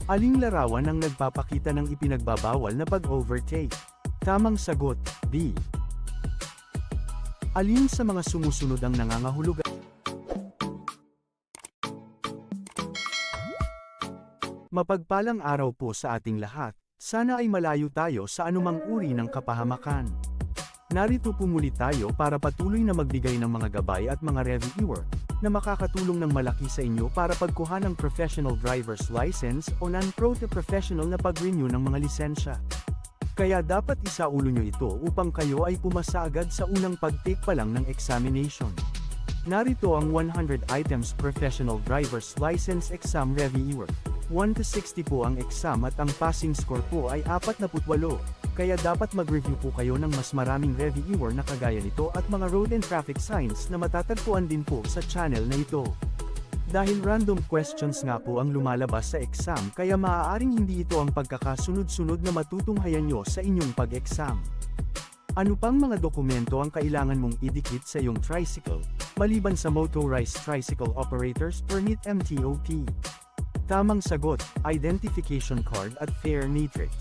Aling larawan ang nagpapakita ng ipinagbabawal na pag-overtake? Tamang sagot, B. Alin sa mga sumusunod ang nangangahulugan? Mapagpalang araw po sa ating lahat. Sana ay malayo tayo sa anumang uri ng kapahamakan. Narito po muli tayo para patuloy na magbigay ng mga gabay at mga reviewer na makakatulong ng malaki sa inyo para pagkuha ng professional driver's license o non-pro to professional na pag-renew ng mga lisensya. Kaya dapat isaulo nyo ito upang kayo ay pumasa agad sa unang pag-take pa lang ng examination. Narito ang 100 items professional driver's license exam reviewer. 1 to 60 po ang exam at ang passing score po ay 48, kaya dapat mag-review po kayo ng mas maraming reviewer na kagaya nito at mga road and traffic signs na matatagpuan din po sa channel na ito. Dahil random questions nga po ang lumalabas sa exam kaya maaaring hindi ito ang pagkakasunod-sunod na matutunghayan nyo sa inyong pag-exam. Ano pang mga dokumento ang kailangan mong idikit sa iyong tricycle, maliban sa Motorized Tricycle Operators Permit MTOP? Tamang sagot, identification card at fare matrix.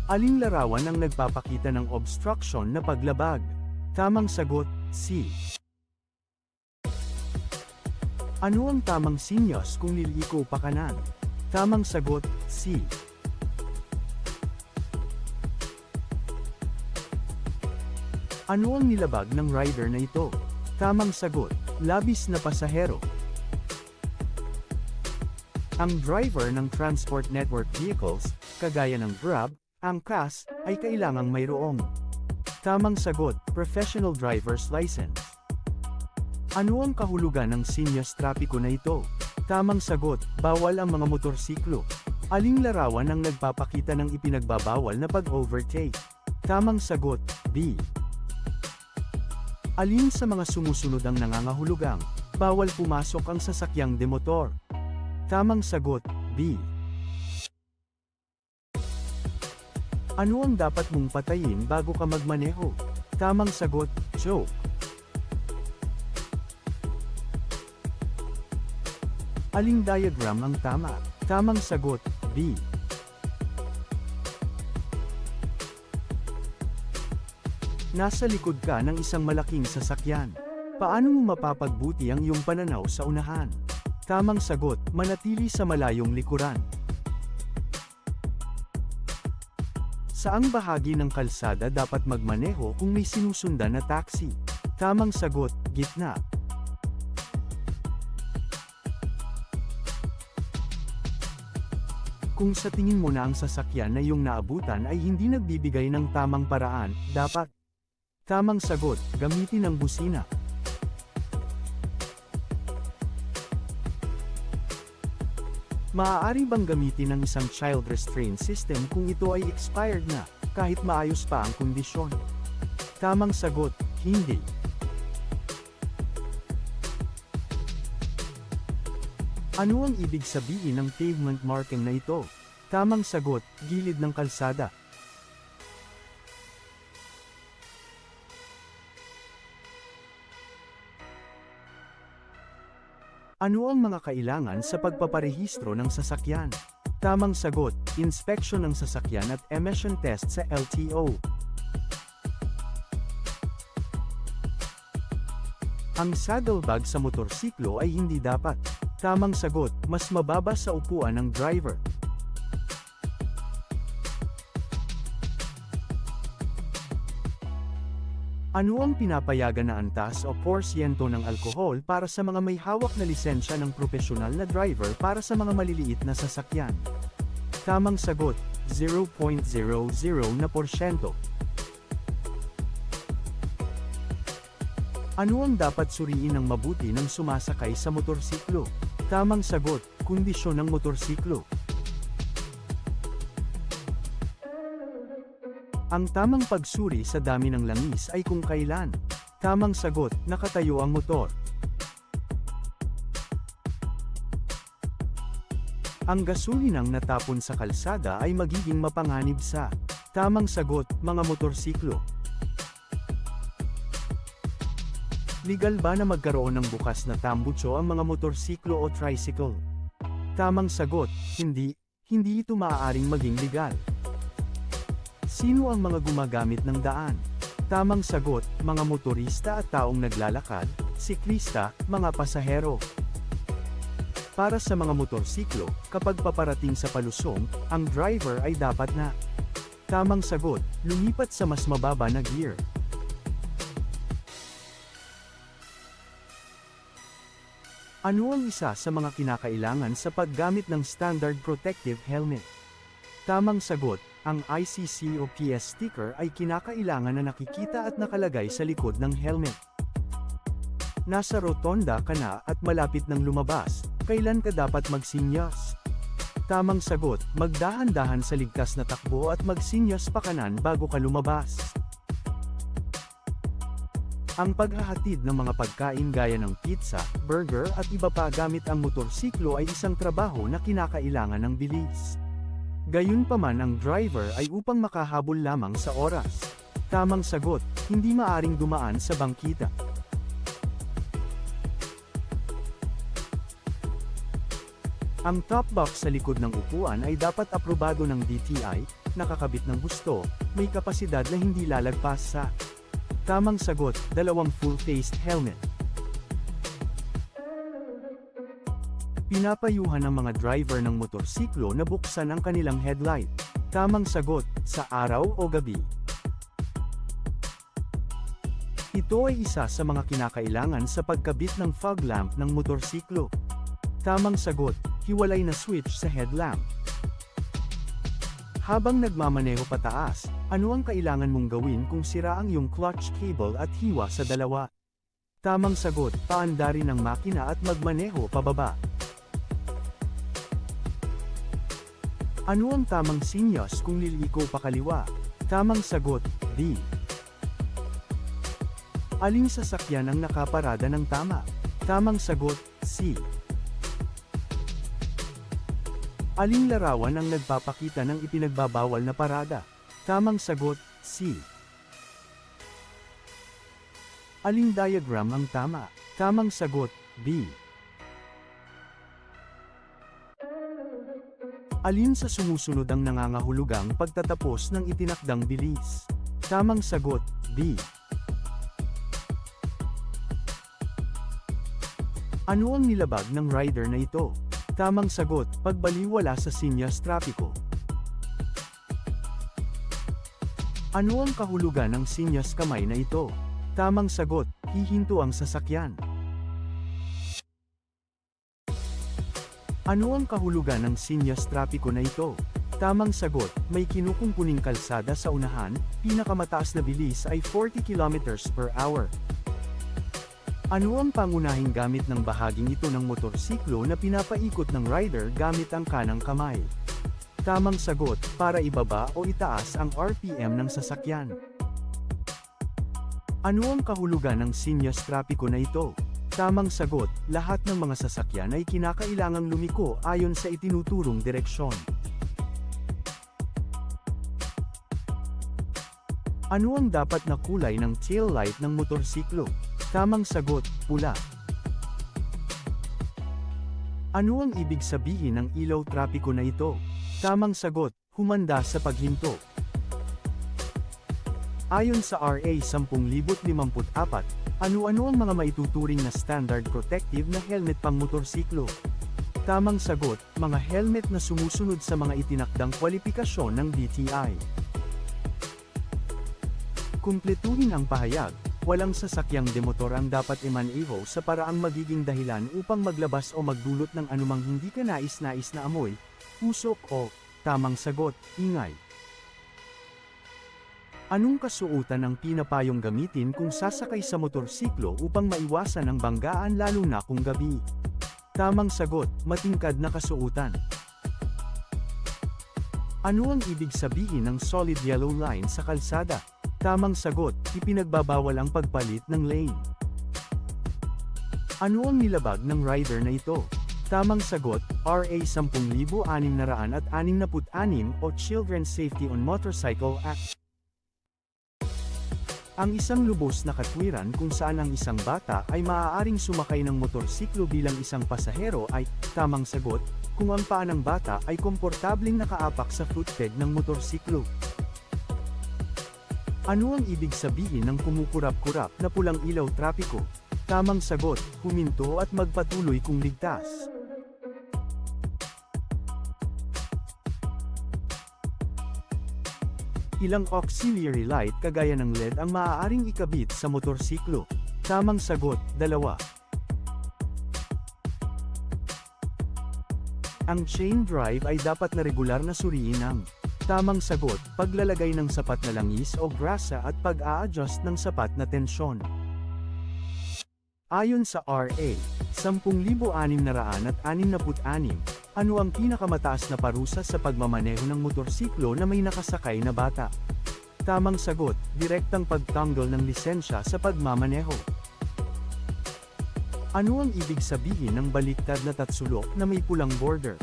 Aling larawan ang nagpapakita ng obstruction na paglabag? Tamang sagot, C. Ano ang tamang sinyas kung liliko pa kanan? Tamang sagot, C. Ano ang nilabag ng rider na ito? Tamang sagot, labis na pasahero. Ang driver ng transport network vehicles, kagaya ng Grab, Angkas, ay kailangang mayroong tamang sagot, professional driver's license. Ano ang kahulugan ng sinyas trapiko na ito? Tamang sagot, bawal ang mga motorsiklo. Aling larawan ang nagpapakita ng ipinagbabawal na pag-overtake? Tamang sagot, B. Alin sa mga sumusunod ang nangangahulugang bawal pumasok ang sasakyang demotor? Tamang sagot, B. Ano ang dapat mong patayin bago ka magmaneho? Tamang sagot, joke. Aling diagram ang tama? Tamang sagot, B. Nasa likod ka ng isang malaking sasakyan. Paano mo mapapagbuti ang iyong pananaw sa unahan? Tamang sagot, manatili sa malayong likuran. Saang bahagi ng kalsada dapat magmaneho kung may sinusundan na taxi? Tamang sagot, gitna. Kung sa tingin mo na ang sasakyan na iyong naabutan ay hindi nagbibigay ng tamang paraan, dapat. Tamang sagot, gamitin ang busina. Maaari bang gamitin ang isang child restraint system kung ito ay expired na, kahit maayos pa ang kondisyon? Tamang sagot, hindi. Ano ang ibig sabihin ng pavement marking na ito? Tamang sagot, gilid ng kalsada. Ano ang mga kailangan sa pagpaparehistro ng sasakyan? Tamang sagot, inspeksyon ng sasakyan at emission test sa LTO. Ang saddlebag sa motorsiklo ay hindi dapat. Tamang sagot, mas mababa sa upuan ng driver. Ano ang pinapayagan na antas o porsyento ng alkohol para sa mga may hawak na lisensya ng profesional na driver para sa mga maliliit na sasakyan? Tamang sagot, 0.00%. Ano ang dapat suriin ng mabuti ng sumasakay sa motorsiklo? Tamang sagot, kondisyon ng motorsiklo. Ang tamang pagsuri sa dami ng langis ay kung kailan. Tamang sagot, nakatayo ang motor. Ang gasulinang natapon sa kalsada ay magiging mapanganib sa. Tamang sagot, mga motorsiklo. Legal ba na magkaroon ng bukas na tambucho ang mga motorsiklo o tricycle? Tamang sagot, hindi. Hindi ito maaaring maging legal. Sino ang mga gumagamit ng daan? Tamang sagot, mga motorista at taong naglalakad, siklista, mga pasahero. Para sa mga motorsiklo, kapag paparating sa palusong, ang driver ay dapat na. Tamang sagot, lumipat sa mas mababa na gear. Ano ang isa sa mga kinakailangan sa paggamit ng standard protective helmet? Tamang sagot, ang ICC o PS sticker ay kinakailangan na nakikita at nakalagay sa likod ng helmet. Nasa rotonda ka na at malapit ng lumabas, kailan ka dapat magsinyas? Tamang sagot, magdahan-dahan sa ligtas na takbo at magsinyas pa kanan bago ka lumabas. Ang paghahatid ng mga pagkain gaya ng pizza, burger at iba pa gamit ang motorsiklo ay isang trabaho na kinakailangan ng bilis. Gayunpaman ang driver ay upang makahabol lamang sa oras. Tamang sagot, hindi maaring dumaan sa bangkita. Ang top box sa likod ng upuan ay dapat aprobado ng DTI, nakakabit ng husto, may kapasidad na hindi lalagpas sa. Tamang sagot, dalawang full-faced helmet. Pinapayuhan ng mga driver ng motorsiklo na buksan ang kanilang headlight. Tamang sagot, sa araw o gabi. Ito ay isa sa mga kinakailangan sa pagkabit ng fog lamp ng motorsiklo. Tamang sagot, hiwalay na switch sa headlamp. Habang nagmamaneho pataas, ano ang kailangan mong gawin kung sira ang iyong clutch cable at hiwa sa dalawa? Tamang sagot, paandarin ang makina at magmaneho pababa. Ano ang tamang sinyas kung liliko pa kaliwa? Tamang sagot, D. Aling sasakyan ang nakaparada ng tama? Tamang sagot, C. Aling larawan ang nagpapakita ng ipinagbabawal na parada? Tamang sagot, C. Aling diagram ang tama? Tamang sagot, B. Alin sa sumusunod ang nangangahulugang pagtatapos ng itinakdang bilis? Tamang sagot, B. Ano ang nilabag ng rider na ito? Tamang sagot, pagbaliwala sa sinyas trapiko. Ano ang kahulugan ng sinyas kamay na ito? Tamang sagot, hihinto ang sasakyan. Ano ang kahulugan ng sinyas trapiko na ito? Tamang sagot, may kinukumpuning kalsada sa unahan, pinakamataas na bilis ay 40 km/h. Ano ang pangunahing gamit ng bahaging ito ng motorsiklo na pinapaikot ng rider gamit ang kanang kamay? Tamang sagot, para ibaba o itaas ang RPM ng sasakyan. Ano ang kahulugan ng sinyas trapiko na ito? Tamang sagot, lahat ng mga sasakyan ay kinakailangang lumiko ayon sa itinuturong direksyon. Ano ang dapat na kulay ng tail light ng motorsiklo? Tamang sagot, pula. Ano ang ibig sabihin ng ilaw trapiko na ito? Tamang sagot, humanda sa paghinto. Ayon sa RA 10,054, ano-ano ang mga maituturing na standard protective na helmet pang motorsiklo? Tamang sagot, mga helmet na sumusunod sa mga itinakdang kwalifikasyon ng DTI. Kumpletuhin ang pahayag. Walang sasakyang demotor ang dapat i-maneho sa paraang magiging dahilan upang maglabas o magdulot ng anumang hindi ka nais-nais na amoy, usok o, tamang sagot, ingay. Anong kasuotan ang pinapayong gamitin kung sasakay sa motorsiklo upang maiwasan ang banggaan lalo na kung gabi? Tamang sagot, matingkad na kasuotan. Ano ang ibig sabihin ng solid yellow line sa kalsada? Tamang sagot, ipinagbabawal ang pagpalit ng lane. Ano ang nilabag ng rider na ito? Tamang sagot, RA 10,666 o Children's Safety on Motorcycle Act. Ang isang lubos na katwiran kung saan ang isang bata ay maaaring sumakay ng motorsiklo bilang isang pasahero ay, tamang sagot, kung ang paa ng bata ay komportableng nakaapak sa footpeg ng motorsiklo. Ano ang ibig sabihin ng kumukurap-kurap na pulang ilaw trapiko? Tamang sagot, huminto at magpatuloy kung ligtas. Ilang auxiliary light kagaya ng LED ang maaaring ikabit sa motorsiklo? Tamang sagot, 2. Ang chain drive ay dapat na regular na suriin ng tamang sagot, paglalagay ng sapat na langis o grasa at pag-a-adjust ng sapat na tensyon. Ayon sa RA 10,666, ano ang pinakamataas na parusa sa pagmamaneho ng motorsiklo na may nakasakay na bata? Tamang sagot, direktang pagtanggol ng lisensya sa pagmamaneho. Ano ang ibig sabihin ng baliktad na tatsulok na may pulang border?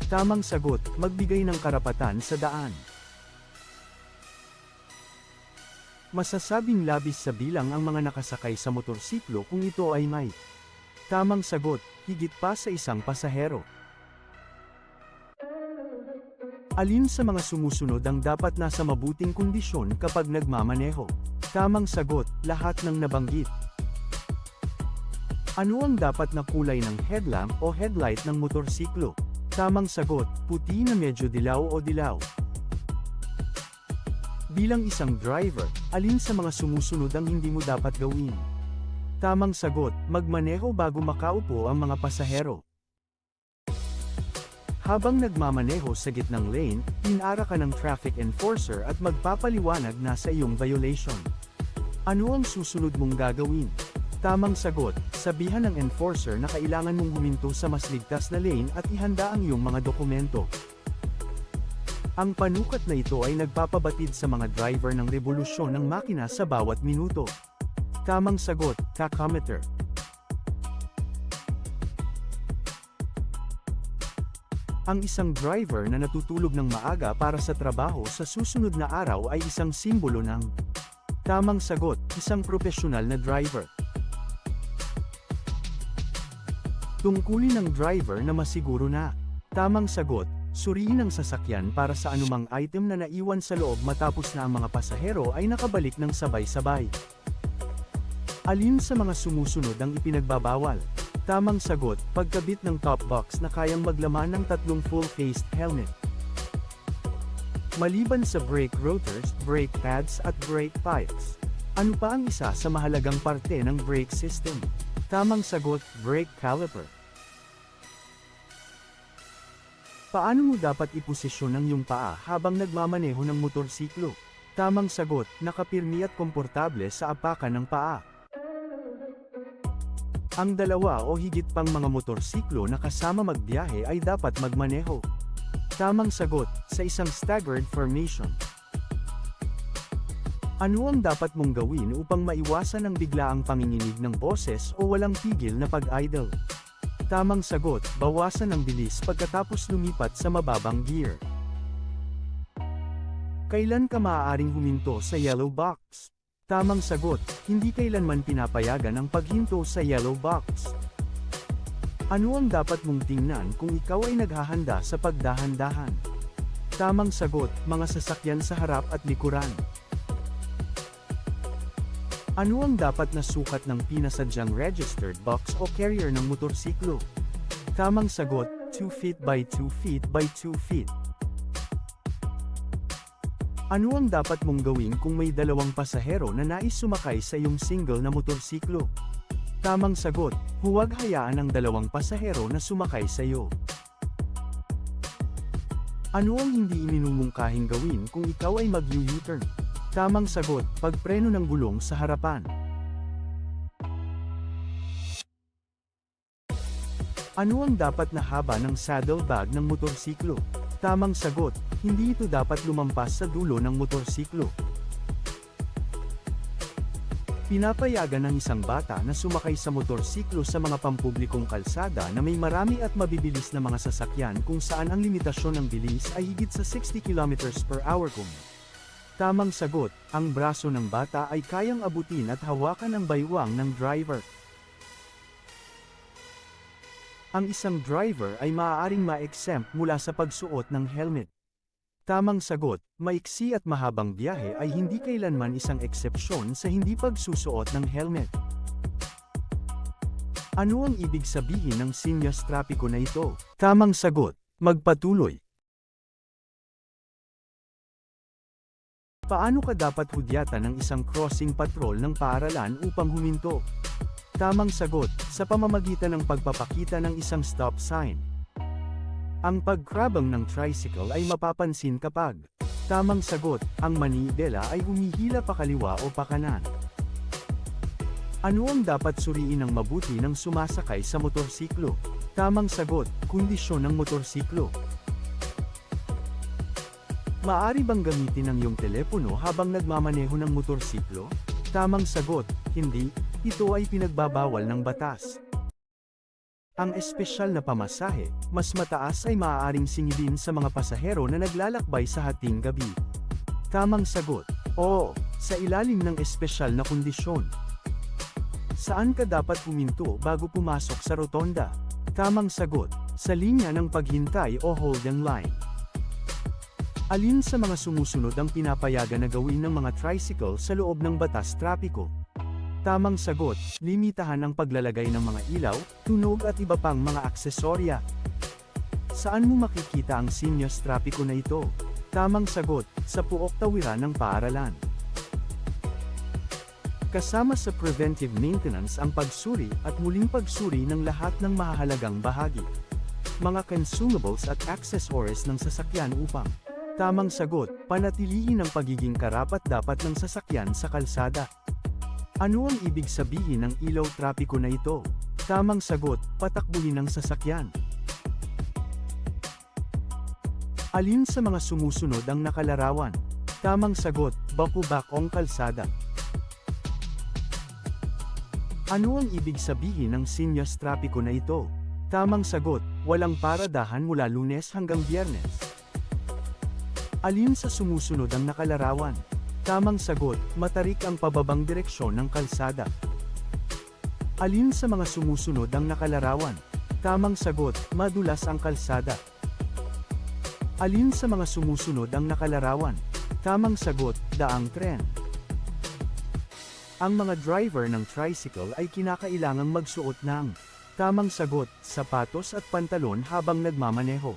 Tamang sagot, magbigay ng karapatan sa daan. Masasabing labis sa bilang ang mga nakasakay sa motorsiklo kung ito ay may tamang sagot, higit pa sa isang pasahero. Alin sa mga sumusunod ang dapat nasa mabuting kondisyon kapag nagmamaneho? Tamang sagot, lahat ng nabanggit. Ano ang dapat na kulay ng headlamp o headlight ng motorsiklo? Tamang sagot, puti na medyo dilaw o dilaw. Bilang isang driver, alin sa mga sumusunod ang hindi mo dapat gawin? Tamang sagot, magmaneho bago makaupo ang mga pasahero. Habang nagmamaneho sa gitnang lane, inara ka ng traffic enforcer at magpapaliwanag na sa iyong violation. Ano ang susunod mong gagawin? Tamang sagot, sabihan ng enforcer na kailangan mong huminto sa mas ligtas na lane at ihanda ang iyong mga dokumento. Ang panukat na ito ay nagpapabatid sa mga driver ng revolusyon ng makina sa bawat minuto. Tamang sagot, tachometer. Ang isang driver na natutulog ng maaga para sa trabaho sa susunod na araw ay isang simbolo ng tamang sagot, isang profesional na driver. Tungkulin ng driver na masiguro na tamang sagot, suriin ang sasakyan para sa anumang item na naiwan sa loob matapos na ang mga pasahero ay nakabalik ng sabay-sabay. Alin sa mga sumusunod ang ipinagbabawal? Tamang sagot, pagkabit ng top box na kayang maglaman ng 3 full-faced helmet. Maliban sa brake rotors, brake pads at brake pipes, ano pa ang isa sa mahalagang parte ng brake system? Tamang sagot, brake caliper. Paano mo dapat iposisyon ang iyong paa habang nagmamaneho ng motorsiklo? Tamang sagot, nakapirmi at komportable sa apakan ng paa. Ang 2 o higit pang mga motorsiklo na kasama magbiyahe ay dapat magmaneho. Tamang sagot, sa isang staggered formation. Ano ang dapat mong gawin upang maiwasan ang biglaang panginginig ng boses o walang pigil na pag-idle? Tamang sagot, bawasan ang bilis pagkatapos lumipat sa mababang gear. Kailan ka maaaring huminto sa yellow box? Tamang sagot, hindi kailanman pinapayagan ang paghinto sa yellow box. Ano ang dapat mong tingnan kung ikaw ay naghahanda sa pagdahan-dahan? Tamang sagot, mga sasakyan sa harap at likuran. Ano ang dapat na sukat ng pinasadyang registered box o carrier ng motorsiklo? Tamang sagot, 2 feet by 2 feet by 2 feet. Ano ang dapat mong gawin kung may 2 pasahero na nais sumakay sa iyong single na motorsiklo? Tamang sagot, huwag hayaan ang 2 pasahero na sumakay sa iyo. Ano ang hindi iminumungkahing gawin kung ikaw ay mag-U-turn? Tamang sagot, pagpreno ng gulong sa harapan. Ano ang dapat na haba ng saddlebag ng motorsiklo? Tamang sagot, hindi ito dapat lumampas sa dulo ng motorsiklo. Pinapayagan ng isang bata na sumakay sa motorsiklo sa mga pampublikong kalsada na may marami at mabibilis na mga sasakyan kung saan ang limitasyon ng bilis ay higit sa 60 km/h kung tamang sagot, ang braso ng bata ay kayang abutin at hawakan ang baywang ng driver. Ang isang driver ay maaaring ma-exempt mula sa pagsuot ng helmet. Tamang sagot, maiksi at mahabang biyahe ay hindi kailanman isang eksepsyon sa hindi pagsusuot ng helmet. Ano ang ibig sabihin ng sinyas trapiko na ito? Tamang sagot, magpatuloy. Paano ka dapat hudyatan ng isang crossing patrol ng paaralan upang huminto? Tamang sagot, sa pamamagitan ng pagpapakita ng isang stop sign. Ang pagkrabang ng tricycle ay mapapansin kapag. Tamang sagot, ang manibela ay humihila pakaliwa o pakanan. Ano ang dapat suriin ng mabuti ng sumasakay sa motorsiklo? Tamang sagot, kondisyon ng motorsiklo. Maaari bang gamitin ang iyong telepono habang nagmamaneho ng motorsiklo? Tamang sagot, hindi, ito ay pinagbabawal ng batas. Ang espesyal na pamasahe, mas mataas ay maaaring singilin sa mga pasahero na naglalakbay sa hating gabi. Tamang sagot, oo, sa ilalim ng espesyal na kondisyon. Saan ka dapat huminto bago pumasok sa rotonda? Tamang sagot, sa linya ng paghintay o holding line. Alin sa mga sumusunod ang pinapayagan na gawin ng mga tricycle sa loob ng batas trapiko? Tamang sagot, limitahan ang paglalagay ng mga ilaw, tunog at iba pang mga aksesorya. Saan mo makikita ang sinyas trapiko na ito? Tamang sagot, sa puok tawiran ng paaralan. Kasama sa preventive maintenance ang pagsuri at muling pagsuri ng lahat ng mahahalagang bahagi. Mga consumables at accessories ng sasakyan upang. Tamang sagot, panatilihin ang pagiging karapat-dapat ng sasakyan sa kalsada. Ano ang ibig sabihin ng ilaw trapiko na ito? Tamang sagot, patakbuhin ang sasakyan. Alin sa mga sumusunod ang nakalarawan? Tamang sagot, baku-bakong kalsada. Ano ang ibig sabihin ng sinyas trapiko na ito? Tamang sagot, walang paradahan mula Lunes hanggang Biyernes. Alin sa sumusunod ang nakalarawan? Tamang sagot, matarik ang pababang direksyon ng kalsada. Alin sa mga sumusunod ang nakalarawan? Tamang sagot, madulas ang kalsada. Alin sa mga sumusunod ang nakalarawan? Tamang sagot, daang tren. Ang mga driver ng tricycle ay kinakailangang magsuot ng. Tamang sagot, sapatos at pantalon habang nagmamaneho.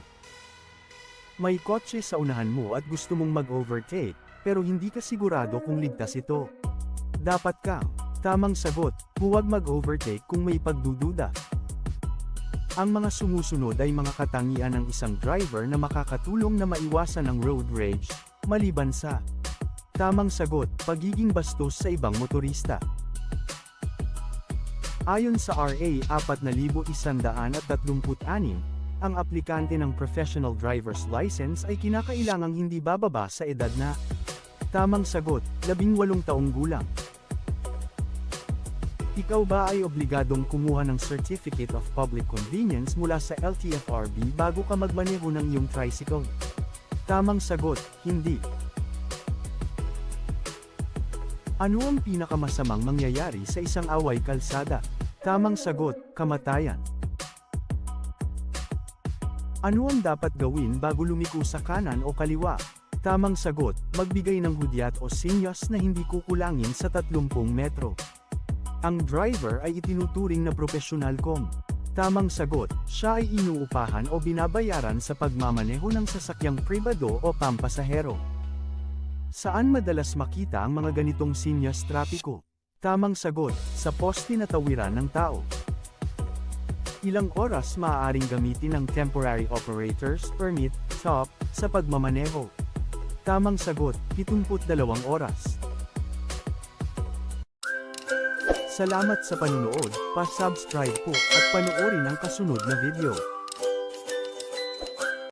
May kotse sa unahan mo at gusto mong mag-overtake, pero hindi ka sigurado kung ligtas ito. Dapat kang. Tamang sagot, huwag mag-overtake kung may pagdududa. Ang mga sumusunod ay mga katangian ng isang driver na makakatulong na maiwasan ang road rage, maliban sa. Tamang sagot, pagiging bastos sa ibang motorista. Ayon sa RA 4136, ang aplikante ng professional driver's license ay kinakailangang hindi bababa sa edad na. Tamang sagot, 18 taong gulang. Ikaw ba ay obligadong kumuha ng Certificate of Public Convenience mula sa LTFRB bago ka magmaneho ng iyong tricycle? Tamang sagot, hindi. Ano ang pinakamasamang mangyayari sa isang away kalsada? Tamang sagot, kamatayan. Ano ang dapat gawin bago lumiko sa kanan o kaliwa? Tamang sagot, magbigay ng hudyat o sinyas na hindi kukulangin sa 30 metro. Ang driver ay itinuturing na profesional kung. Tamang sagot, siya ay inuupahan o binabayaran sa pagmamaneho ng sasakyang pribado o pampasahero. Saan madalas makita ang mga ganitong sinyas trapiko? Tamang sagot, sa poste na tawiran ng tao. Ilang oras maaaring gamitin ang Temporary Operator's Permit, TOP, sa pagmamaneho? Tamang sagot, 72 oras. Salamat sa panunood, pa-subscribe po at panoorin ang kasunod na video.